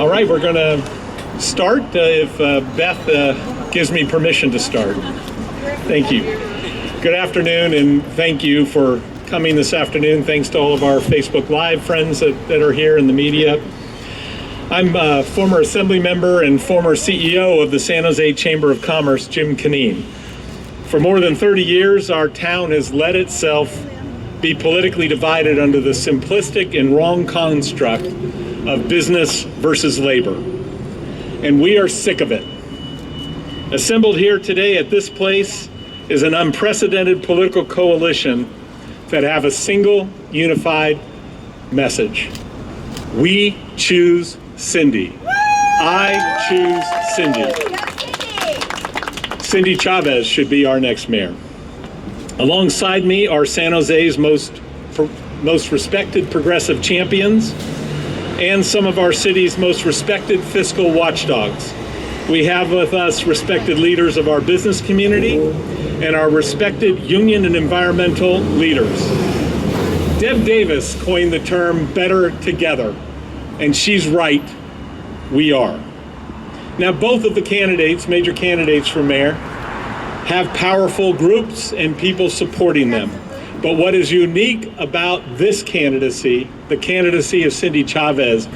All right, we're going to start if Beth gives me permission to start. Thank you. Good afternoon, and thank you for coming this afternoon. Thanks to all of our Facebook Live friends that are here in the media. I'm a former Assembly member and former CEO of the San Jose Chamber of Commerce, Jim Canine. For more than 30 years, our town has let itself be politically divided under the simplistic and wrong construct of business versus labor. And we are sick of it. Assembled here today at this place is an unprecedented political coalition that have a single unified message. We choose Cindy. I choose Cindy. Cindy Chavez should be our next mayor. Alongside me are San Jose's most respected progressive champions and some of our city's most respected fiscal watchdogs. We have with us respected leaders of our business community and our respected union and environmental leaders. Deb Davis coined the term better together, and she's right, we are. Now, both of the candidates, major candidates for mayor, have powerful groups and people supporting them. But what is unique about this candidacy, the candidacy of Cindy Chavez,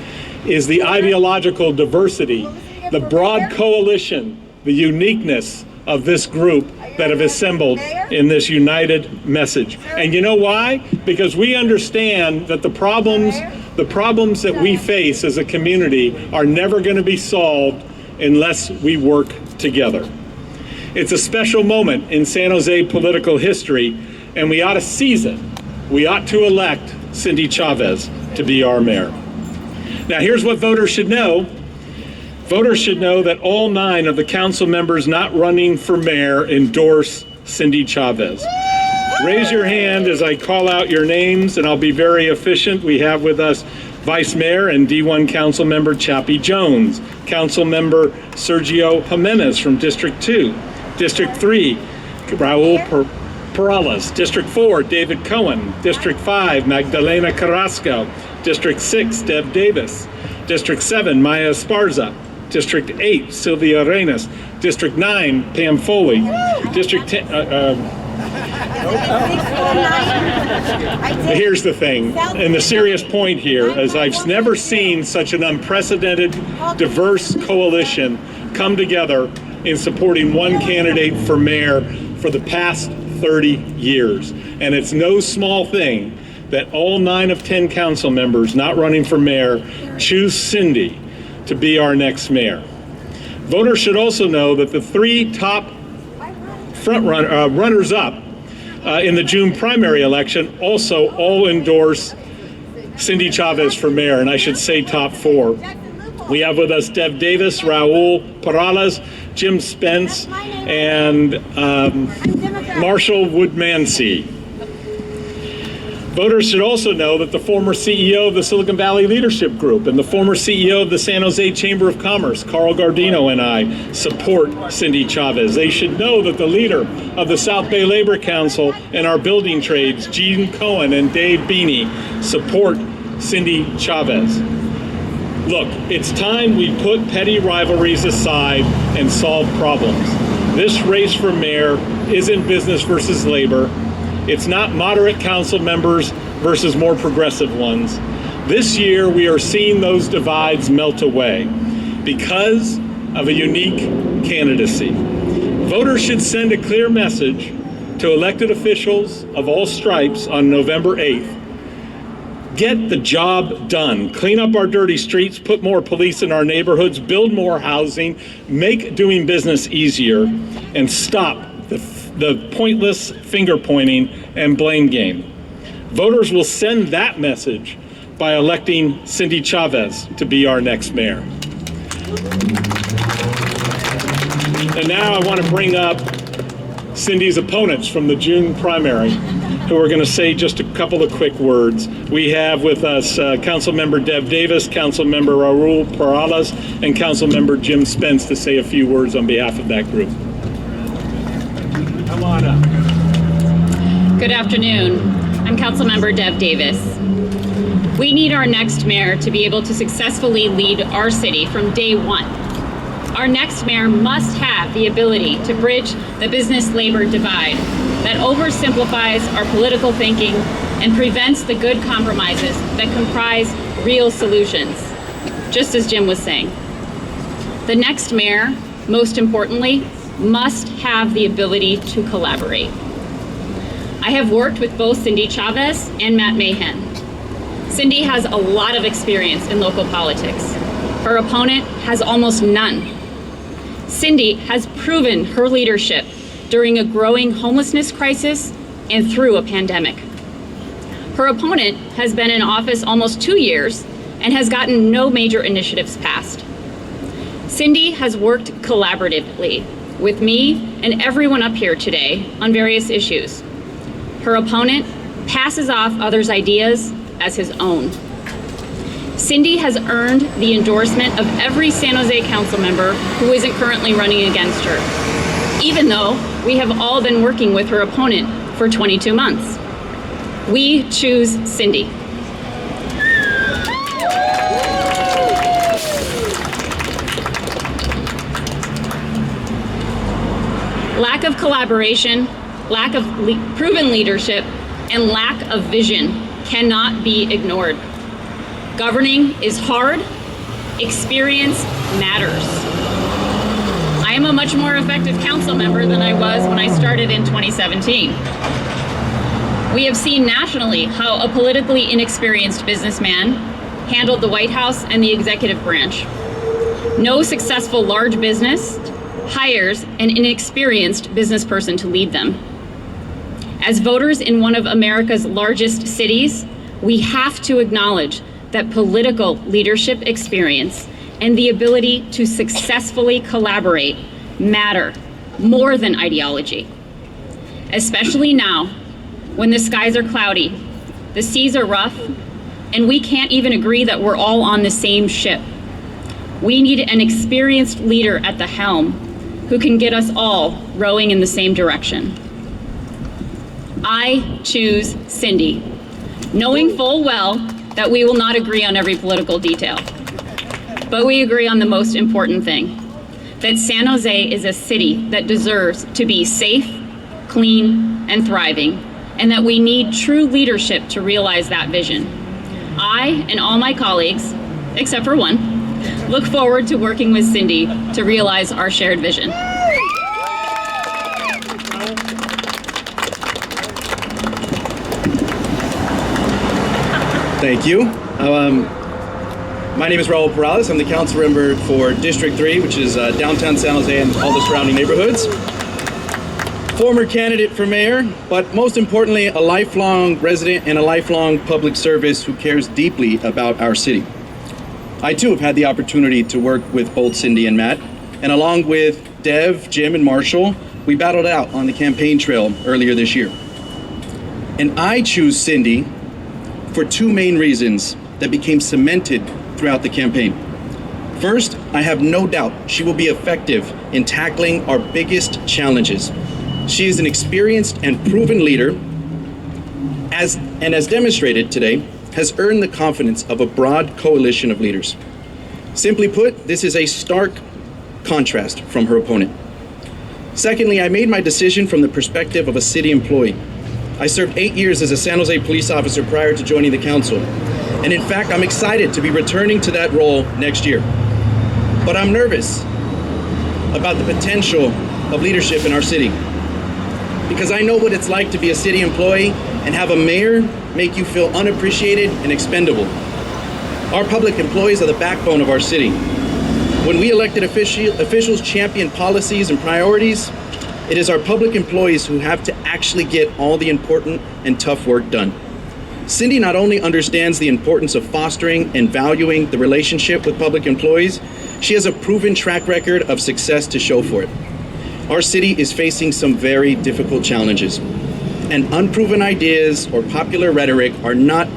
is the ideological diversity, the broad coalition, the uniqueness of this group that have assembled in this united message. And you know why? Because we understand that the problems that we face as a community are never going to be solved unless we work together. It's a special moment in San Jose political history, and we ought to seize it. We ought to elect Cindy Chavez to be our mayor. Now, here's what voters should know. Voters should know that all 9 of the council members not running for mayor endorse Cindy Chavez. Raise your hand as I call out your names, and I'll be very efficient. We have with us Vice Mayor and D1 Council Member Chappie Jones, Council Member Sergio Jimenez from District 2, District 3, Raul Perales, District 4, David Cohen, District 5, Magdalena Carrasco, District 6, Deb Davis, District 7, Maya Esparza, District 8, Sylvia Arenas, District 9, Pam Foley, District 10, here's the thing, and the serious point here is I've never seen such an unprecedented, diverse coalition come together in supporting one candidate for mayor for the past 30 years. And it's no small thing that all 9 of 10 council members not running for mayor choose Cindy to be our next mayor. Voters should also know that the 3 top runners-up in the June primary election also all endorse Cindy Chavez for mayor, and I should say top 4. We have with us Deb Davis, Raul Perales, Jim Spence, and Marshall Woodmansey. Voters should also know that the former CEO of the Silicon Valley Leadership Group and the former CEO of the San Jose Chamber of Commerce, Carl Gardino, and I support Cindy Chavez. They should know that the leader of the South Bay Labor Council and our building trades, Gene Cohen and Dave Beeney, support Cindy Chavez. Look, it's time we put petty rivalries aside and solve problems. This race for mayor isn't business versus labor. It's not moderate council members versus more progressive ones. This year, we are seeing those divides melt away because of a unique candidacy. Voters should send a clear message to elected officials of all stripes on November 8th. Get the job done. Clean up our dirty streets, put more police in our neighborhoods, build more housing, make doing business easier, and stop the pointless finger pointing and blame game. Voters will send that message by electing Cindy Chavez to be our next mayor. And now I want to bring up Cindy's opponents from the June primary, who are going to say just a couple of quick words. We have with us Councilmember Deb Davis, Councilmember Raul Perales, and Councilmember Jim Spence to say a few words on behalf of that group. Come on up. Good afternoon. I'm Councilmember Deb Davis. We need our next mayor to be able to successfully lead our city from day one. Our next mayor must have the ability to bridge the business-labor divide that oversimplifies our political thinking and prevents the good compromises that comprise real solutions, just as Jim was saying. The next mayor, most importantly, must have the ability to collaborate. I have worked with both Cindy Chavez and Matt Mahan. Cindy has a lot of experience in local politics. Her opponent has almost none. Cindy has proven her leadership during a growing homelessness crisis and through a pandemic. Her opponent has been in office almost 2 years and has gotten no major initiatives passed. Cindy has worked collaboratively with me and everyone up here today on various issues. Her opponent passes off others' ideas as his own. Cindy has earned the endorsement of every San Jose council member who isn't currently running against her, even though we have all been working with her opponent for 22 months. We choose Cindy. Lack of collaboration, lack of proven leadership, and lack of vision cannot be ignored. Governing is hard. Experience matters. I am a much more effective council member than I was when I started in 2017. We have seen nationally how a politically inexperienced businessman handled the White House and the executive branch. No successful large business hires an inexperienced business person to lead them. As voters in one of America's largest cities, we have to acknowledge that political leadership experience and the ability to successfully collaborate matter more than ideology. Especially now, when the skies are cloudy, the seas are rough, and we can't even agree that we're all on the same ship. We need an experienced leader at the helm who can get us all rowing in the same direction. I choose Cindy, knowing full well that we will not agree on every political detail. But we agree on the most important thing, that San Jose is a city that deserves to be safe, clean, and thriving, and that we need true leadership to realize that vision. I and all my colleagues, except for one, look forward to working with Cindy to realize our shared vision. Thank you. My name is Raul Perales. I'm the council member for District 3, which is downtown San Jose and all the surrounding neighborhoods. Former candidate for mayor, but most importantly, a lifelong resident and a lifelong public service who cares deeply about our city. I too have had the opportunity to work with both Cindy and Matt, and along with Dev, Jim, and Marshall, we battled out on the campaign trail earlier this year. And I choose Cindy for two main reasons that became cemented throughout the campaign. First, I have no doubt she will be effective in tackling our biggest challenges. She is an experienced and proven leader, as demonstrated today, has earned the confidence of a broad coalition of leaders. Simply put, this is a stark contrast from her opponent. Secondly, I made my decision from the perspective of a city employee. I served 8 years as a San Jose police officer prior to joining the council. And in fact, I'm excited to be returning to that role next year. But I'm nervous about the potential of leadership in our city, because I know what it's like to be a city employee and have a mayor make you feel unappreciated and expendable. Our public employees are the backbone of our city. When we elected officials champion policies and priorities, it is our public employees who have to actually get all the important and tough work done. Cindy not only understands the importance of fostering and valuing the relationship with public employees, she has a proven track record of success to show for it. Our city is facing some very difficult challenges, and unproven ideas or popular rhetoric are not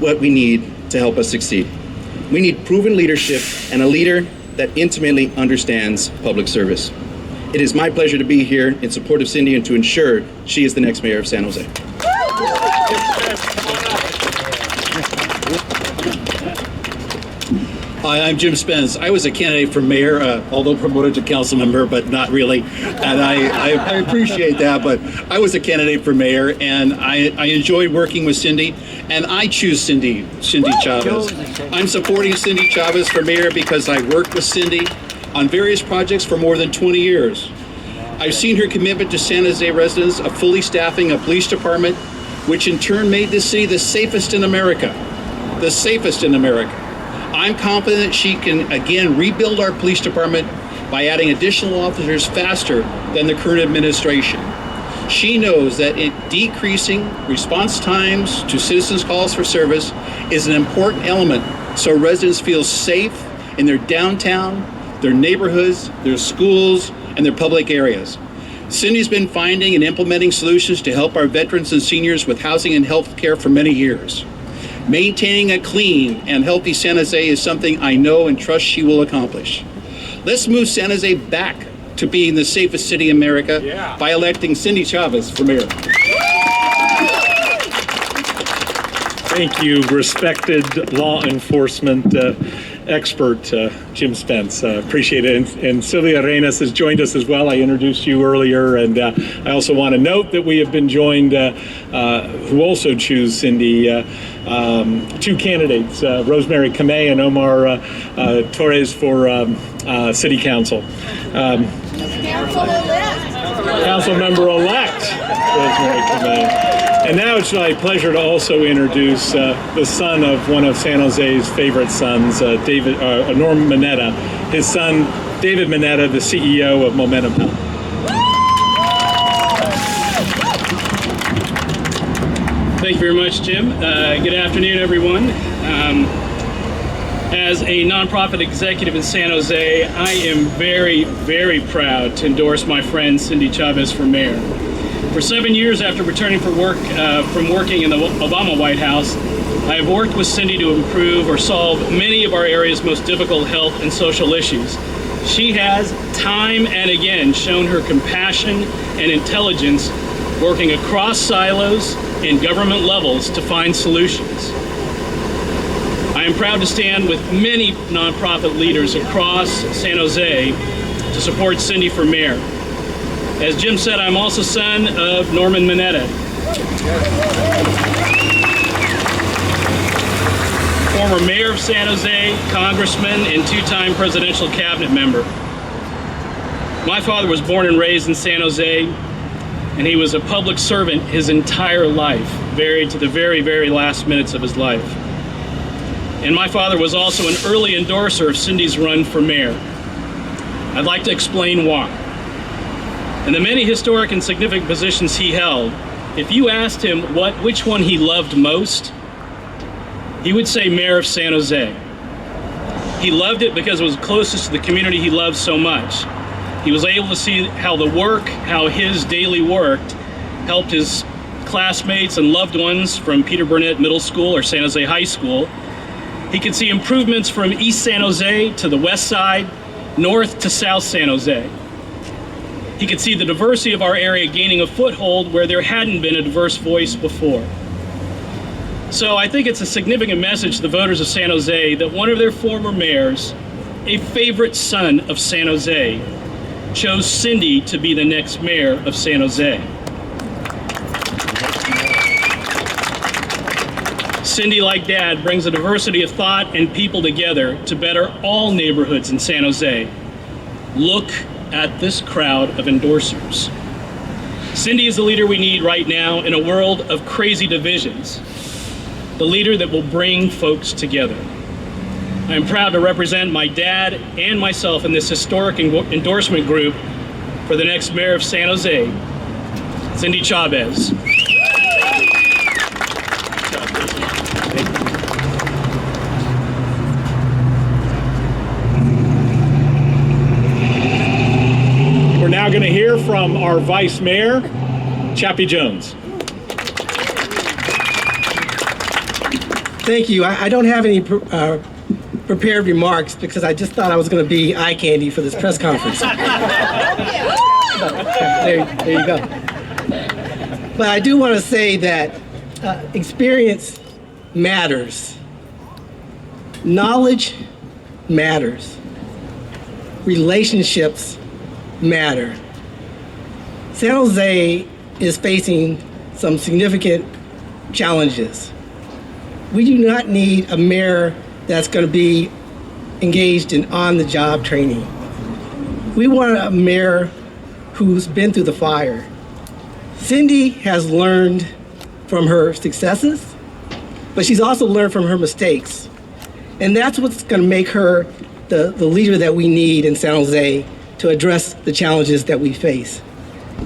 what we need to help us succeed. We need proven leadership and a leader that intimately understands public service. It is my pleasure to be here in support of Cindy and to ensure she is the next mayor of San Jose. Hi, I'm Jim Spence. I was a candidate for mayor, although promoted to council member, but not really. And I appreciate that, but I was a candidate for mayor, and I enjoyed working with Cindy, and I choose Cindy Chavez. I'm supporting Cindy Chavez for mayor because I worked with Cindy on various projects for more than 20 years. I've seen her commitment to San Jose residents of fully staffing a police department, which in turn made this city the safest in America. The safest in America. I'm confident she can again rebuild our police department by adding additional officers faster than the current administration. She knows that decreasing response times to citizens' calls for service is an important element so residents feel safe in their downtown, their neighborhoods, their schools, and their public areas. Cindy's been finding and implementing solutions to help our veterans and seniors with housing and health care for many years. Maintaining a clean and healthy San Jose is something I know and trust she will accomplish. Let's move San Jose back to being the safest city in America by electing Cindy Chavez for mayor. Thank you, respected law enforcement expert Jim Spence. Appreciate it. And Sylvia Arenas has joined us as well. I introduced you earlier, and I also want to note that we have been joined, who also choose Cindy, two candidates, Rosemary Kamei and Omar Torres for City Council. Council member-elect Rosemary Kamei. And now it's my pleasure to also introduce the son of one of San Jose's favorite sons, Norm Mineta. His son, David Mineta, the CEO of Momentum Health. Thank you very much, Jim. Good afternoon, everyone. As a nonprofit executive in San Jose, I am very, very proud to endorse my friend Cindy Chavez for mayor. For 7 years after returning from working in the Obama White House, I have worked with Cindy to improve or solve many of our area's most difficult health and social issues. She has time and again shown her compassion and intelligence working across silos and government levels to find solutions. I am proud to stand with many nonprofit leaders across San Jose to support Cindy for mayor. As Jim said, I'm also son of Norman Mineta, former mayor of San Jose, congressman, and two-time presidential cabinet member. My father was born and raised in San Jose, and he was a public servant his entire life, buried to the very, very last minutes of his life. And my father was also an early endorser of Cindy's run for mayor. I'd like to explain why. In the many historic and significant positions he held, if you asked him which one he loved most, he would say mayor of San Jose. He loved it because it was closest to the community he loved so much. He was able to see how his daily work helped his classmates and loved ones from Peter Burnett Middle School or San Jose High School. He could see improvements from East San Jose to the West Side, North to South San Jose. He could see the diversity of our area gaining a foothold where there hadn't been a diverse voice before. So I think it's a significant message to the voters of San Jose that one of their former mayors, a favorite son of San Jose, chose Cindy to be the next mayor of San Jose. Cindy, like Dad, brings a diversity of thought and people together to better all neighborhoods in San Jose. Look at this crowd of endorsers. Cindy is the leader we need right now in a world of crazy divisions, the leader that will bring folks together. I am proud to represent my dad and myself in this historic endorsement group for the next mayor of San Jose, Cindy Chavez. We're now going to hear from our Vice Mayor, Chappie Jones. Thank you. I don't have any prepared remarks because I just thought I was going to be eye candy for this press conference. There you go. But I do want to say that experience matters. Knowledge matters. Relationships matter. San Jose is facing some significant challenges. We do not need a mayor that's going to be engaged in on-the-job training. We want a mayor who's been through the fire. Cindy has learned from her successes, but she's also learned from her mistakes. And that's what's going to make her the leader that we need in San Jose to address the challenges that we face.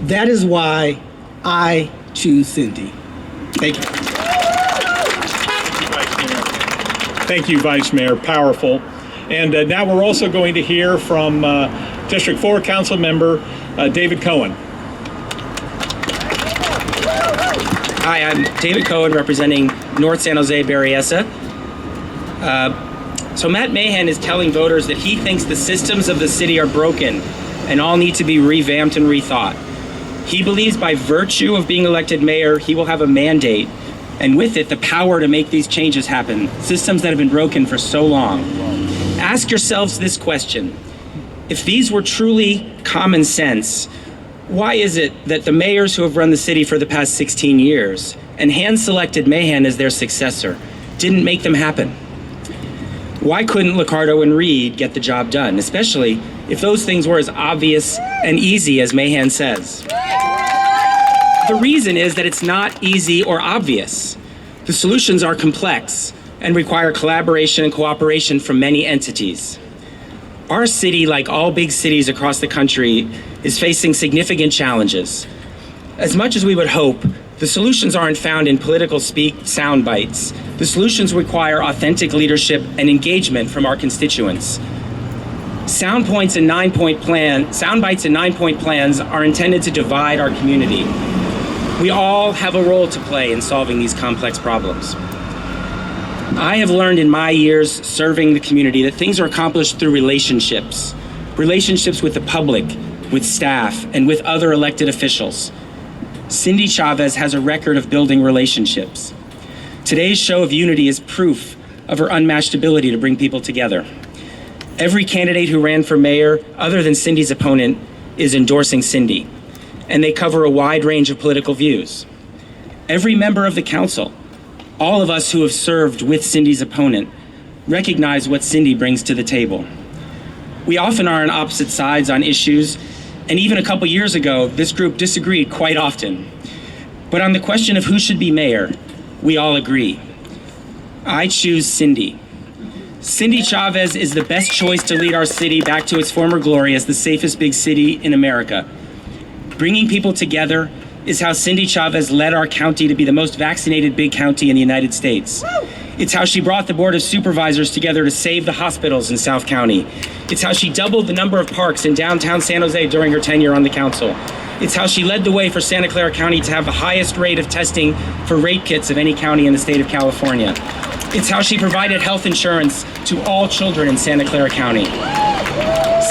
That is why I choose Cindy. Thank you. Thank you, Vice Mayor. Powerful. And now we're also going to hear from District 4 Council Member David Cohen. Hi, I'm David Cohen, representing North San Jose Berryessa. So Matt Mahan is telling voters that he thinks the systems of the city are broken and all need to be revamped and rethought. He believes by virtue of being elected mayor, he will have a mandate, and with it, the power to make these changes happen, systems that have been broken for so long. Ask yourselves this question. If these were truly common sense, why is it that the mayors who have run the city for the past 16 years and hand-selected Mahan as their successor didn't make them happen? Why couldn't Liccardo and Reed get the job done, especially if those things were as obvious and easy as Mahan says? The reason is that it's not easy or obvious. The solutions are complex and require collaboration and cooperation from many entities. Our city, like all big cities across the country, is facing significant challenges. As much as we would hope, the solutions aren't found in political sound bites. The solutions require authentic leadership and engagement from our constituents. Sound bites and 9-point plans are intended to divide our community. We all have a role to play in solving these complex problems. I have learned in my years serving the community that things are accomplished through relationships with the public, with staff, and with other elected officials. Cindy Chavez has a record of building relationships. Today's show of unity is proof of her unmatched ability to bring people together. Every candidate who ran for mayor, other than Cindy's opponent, is endorsing Cindy, and they cover a wide range of political views. Every member of the council, all of us who have served with Cindy's opponent, recognize what Cindy brings to the table. We often are on opposite sides on issues, and even a couple years ago, this group disagreed quite often. But on the question of who should be mayor, we all agree. I choose Cindy. Cindy Chavez is the best choice to lead our city back to its former glory as the safest big city in America. Bringing people together is how Cindy Chavez led our county to be the most vaccinated big county in the United States. It's how she brought the Board of Supervisors together to save the hospitals in South County. It's how she doubled the number of parks in downtown San Jose during her tenure on the council. It's how she led the way for Santa Clara County to have the highest rate of testing for rape kits of any county in the state of California. It's how she provided health insurance to all children in Santa Clara County.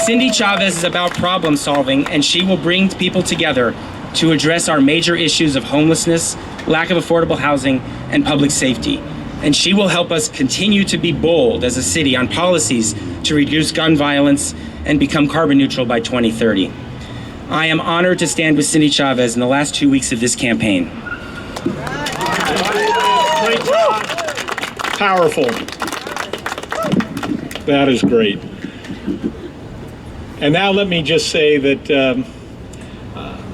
Cindy Chavez is about problem solving, and she will bring people together to address our major issues of homelessness, lack of affordable housing, and public safety. And she will help us continue to be bold as a city on policies to reduce gun violence and become carbon neutral by 2030. I am honored to stand with Cindy Chavez in the last 2 weeks of this campaign. Great job. Powerful. That is great. And now let me just say that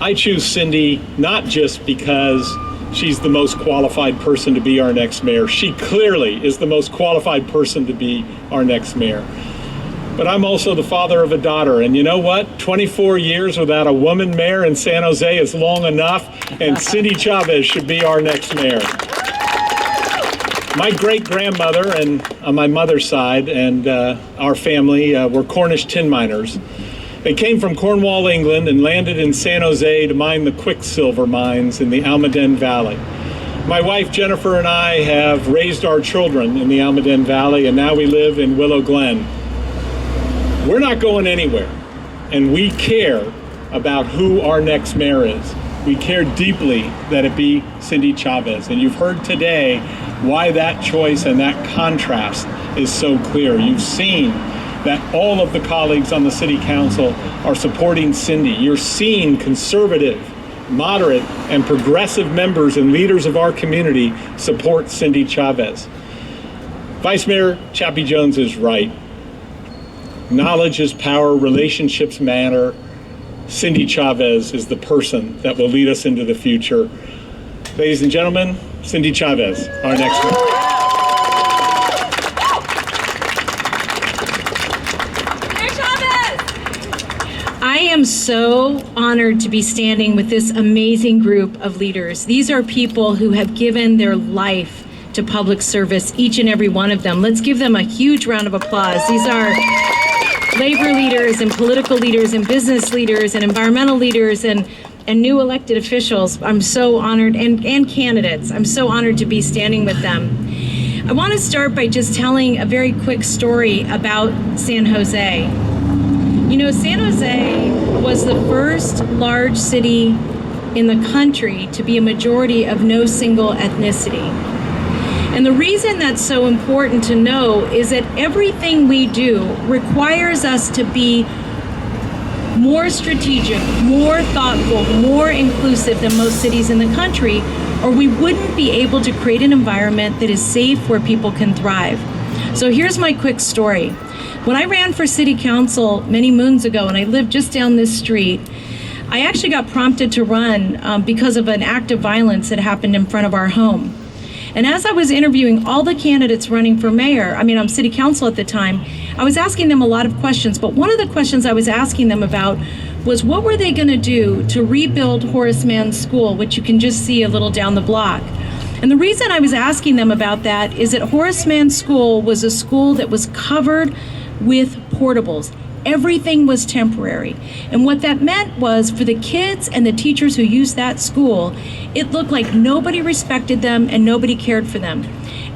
I choose Cindy not just because she's the most qualified person to be our next mayor. She clearly is the most qualified person to be our next mayor. But I'm also the father of a daughter, and you know what? 24 years without a woman mayor in San Jose is long enough, and Cindy Chavez should be our next mayor. My great-grandmother, and on my mother's side, and our family were Cornish tin miners. They came from Cornwall, England, and landed in San Jose to mine the quicksilver mines in the Almaden Valley. My wife, Jennifer, and I have raised our children in the Almaden Valley, and now we live in Willow Glen. We're not going anywhere, and we care about who our next mayor is. We care deeply that it be Cindy Chavez, and you've heard today why that choice and that contrast is so clear. You've seen that all of the colleagues on the City Council are supporting Cindy. You're seeing conservative, moderate, and progressive members and leaders of our community support Cindy Chavez. Vice Mayor Chappie Jones is right. Knowledge is power, relationships matter. Cindy Chavez is the person that will lead us into the future. Ladies and gentlemen, Cindy Chavez, our next mayor. I am so honored to be standing with this amazing group of leaders. These are people who have given their life to public service, each and every one of them. Let's give them a huge round of applause. These are labor leaders and political leaders and business leaders and environmental leaders and new elected officials. I'm so honored, and candidates. I'm so honored to be standing with them. I want to start by just telling a very quick story about San Jose. You know, San Jose was the first large city in the country to be a majority of no single ethnicity. And the reason that's so important to know is that everything we do requires us to be more strategic, more thoughtful, more inclusive than most cities in the country, or we wouldn't be able to create an environment that is safe where people can thrive. So here's my quick story. When I ran for city council many moons ago, and I lived just down this street, I actually got prompted to run because of an act of violence that happened in front of our home. And as I was interviewing all the candidates running for mayor, city council at the time, I was asking them a lot of questions, but one of the questions I was asking them about was what were they gonna do to rebuild Horace Mann School, which you can just see a little down the block. And the reason I was asking them about that is that Horace Mann School was a school that was covered with portables. Everything was temporary. And what that meant was for the kids and the teachers who used that school, it looked like nobody respected them and nobody cared for them.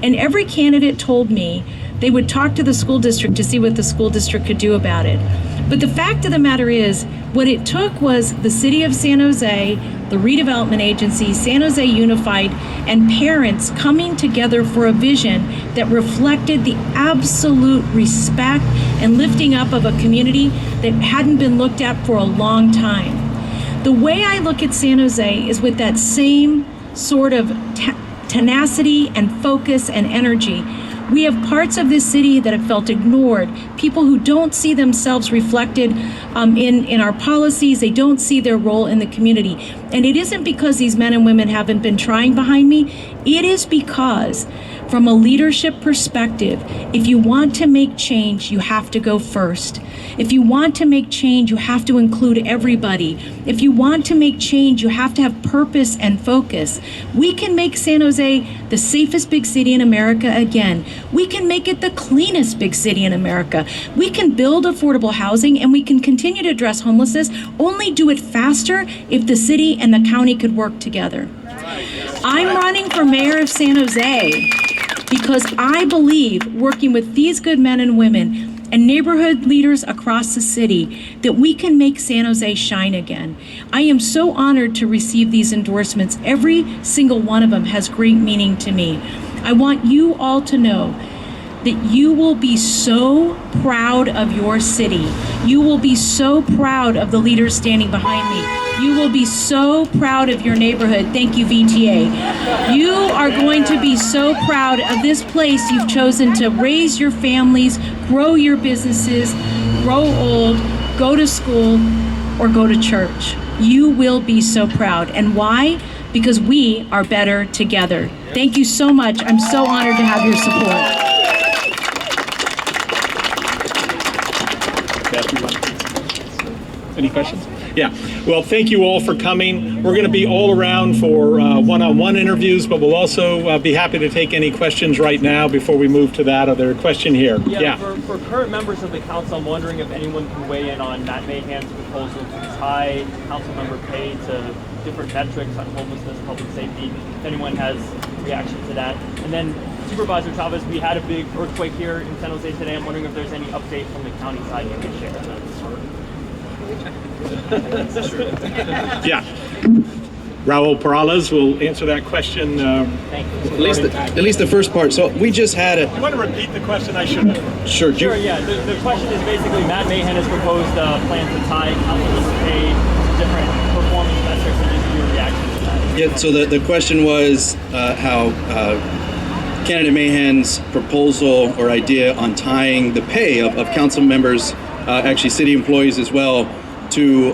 And every candidate told me they would talk to the school district to see what the school district could do about it. But the fact of the matter is, what it took was the city of San Jose, the redevelopment agency, San Jose Unified, and parents coming together for a vision that reflected the absolute respect and lifting up of a community that hadn't been looked at for a long time. The way I look at San Jose is with that same sort of tenacity and focus and energy. We have parts of this city that have felt ignored, people who don't see themselves reflected in our policies. They don't see their role in the community. And it isn't because these men and women haven't been trying behind me. It is because from a leadership perspective, if you want to make change, you have to go first. If you want to make change, you have to include everybody. If you want to make change, you have to have purpose and focus. We can make San Jose the safest big city in America again. We can make it the cleanest big city in America. We can build affordable housing and we can continue to address homelessness, only do it faster if the city and the county could work together. I'm running for mayor of San Jose because I believe, working with these good men and women and neighborhood leaders across the city, that we can make San Jose shine again. I am so honored to receive these endorsements. Every single one of them has great meaning to me. I want you all to know that you will be so proud of your city. You will be so proud of the leaders standing behind me. You will be so proud of your neighborhood. Thank you, VTA. You are going to be so proud of this place you've chosen to raise your families, grow your businesses, grow old, go to school, or go to church. You will be so proud. And why? Because we are better together. Thank you so much. I'm so honored to have your support. Any questions? Yeah. Well, thank you all for coming. We're going to be all around for one-on-one interviews, but we'll also be happy to take any questions right now before we move to that. Are there a question here? Yeah. For current members of the council, I'm wondering if anyone can weigh in on Matt Mahan's proposal to tie council member pay to different metrics on homelessness, public safety. If anyone has reaction to that. And then Supervisor Chavez, we had a big earthquake here in San Jose today. I'm wondering if there's any update from the county side you could share. Yeah. Raul Perales will answer that question. At least the first part. So we just had a. You want to repeat the question? I should. Sure. Sure, yeah. The question is basically Matt Mahan has proposed a plan to tie councilors' pay to different performance metrics, and just your reaction to that. Yeah. So the question was how candidate Mahan's proposal or idea on tying the pay of council members, actually city employees as well, to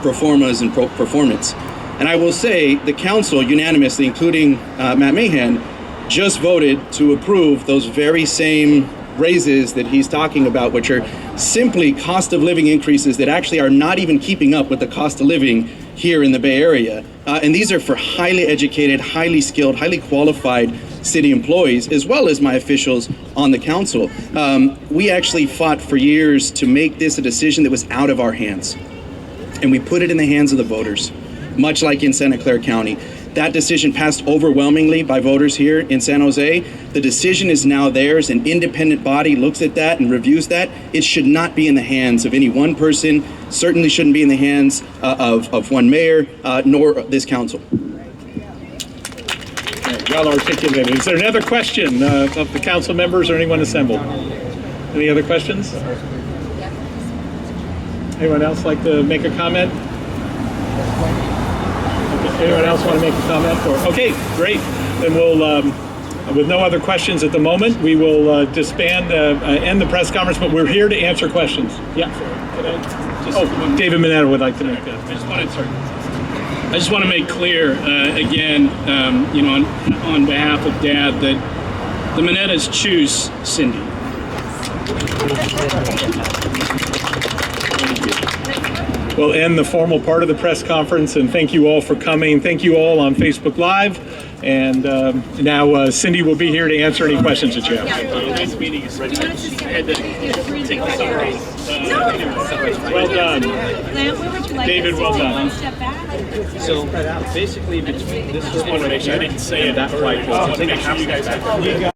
performance and performance. And I will say the council unanimously, including Matt Mahan, just voted to approve those very same raises that he's talking about, which are simply cost of living increases that actually are not even keeping up with the cost of living here in the Bay Area. And these are for highly educated, highly skilled, highly qualified city employees, as well as my officials on the council. We actually fought for years to make this a decision that was out of our hands. And we put it in the hands of the voters, much like in Santa Clara County. That decision passed overwhelmingly by voters here in San Jose. The decision is now theirs. An independent body looks at that and reviews that. It should not be in the hands of any one person, certainly shouldn't be in the hands of one mayor, nor this council. Well articulated. Is there another question of the council members or anyone assembled? Any other questions? Anyone else like to make a comment? Anyone else want to make a comment? Okay, great. Then we'll, with no other questions at the moment, we will disband, end the press conference, but we're here to answer questions. Yeah. David Mineta would like to make that. I just want to make clear, again, on behalf of Dad, that the Minetas choose Cindy. We'll end the formal part of the press conference, and thank you all for coming. Thank you all on Facebook Live. And now Cindy will be here to answer any questions that you have. Nice meeting you. Well done. David, well done. So basically between this I just want to make sure I didn't say it that right. I want to make sure you guys